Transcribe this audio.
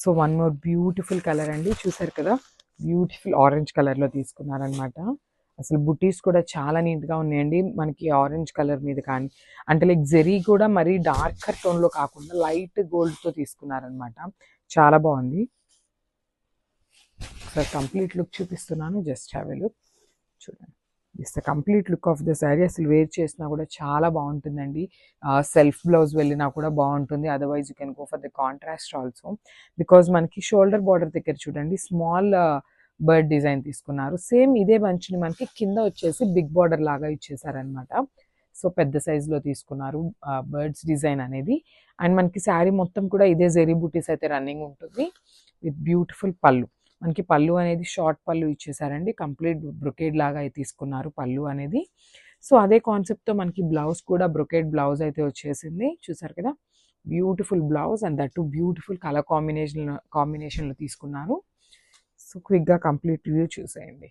So one more beautiful colour అండి, చూసారు కదా, బ్యూటిఫుల్ ఆరెంజ్ కలర్లో తీసుకున్నారనమాట. అసలు బుటీస్ కూడా చాలా నీట్గా ఉన్నాయండి మనకి ఆరెంజ్ కలర్ మీద. కానీ అంటే లైక్ జెరీ కూడా మరీ డార్కర్ టోన్లో కాకుండా లైట్ గోల్డ్తో తీసుకున్నారనమాట. చాలా బాగుంది. ఒకసారి కంప్లీట్ లుక్ చూపిస్తున్నాను, జస్ట్ హ్యావ్ ఎ లుక్. చూడండి, this the complete look of the sari. అసలు వేర్ చేసినా కూడా చాలా బాగుంటుందండి. సెల్ఫ్ బ్లౌజ్ వెళ్ళినా కూడా బాగుంటుంది. Otherwise you can go for the contrast also. Because మనకి షోల్డర్ బార్డర్ దగ్గర చూడండి స్మాల్ బర్డ్ డిజైన్ తీసుకున్నారు. సేమ్ ఇదే బంచ్ని మనకి కింద వచ్చేసి బిగ్ బార్డర్ లాగా ఇచ్చేసారనమాట. సో పెద్ద సైజులో తీసుకున్నారు బర్డ్స్ డిజైన్ అనేది. అండ్ మనకి శారీ మొత్తం కూడా ఇదే జెరీ బూటీస్ అయితే రన్నింగ్ ఉంటుంది విత్ బ్యూటిఫుల్ పళ్ళు. మనకి పళ్ళు అనేది షార్ట్ పళ్ళు ఇచ్చేసారండి, కంప్లీట్ బ్రొకేడ్ లాగా అయితే తీసుకున్నారు పళ్ళు అనేది. సో అదే కాన్సెప్ట్తో మనకి బ్లౌజ్ కూడా బ్రొకేడ్ బ్లౌజ్ అయితే వచ్చేసింది, చూసారు కదా, beautiful blouse. And that to beautiful colour కాంబినేషన్లో తీసుకున్నారు. సో క్విక్గా కంప్లీట్ వ్యూ చూసేయండి.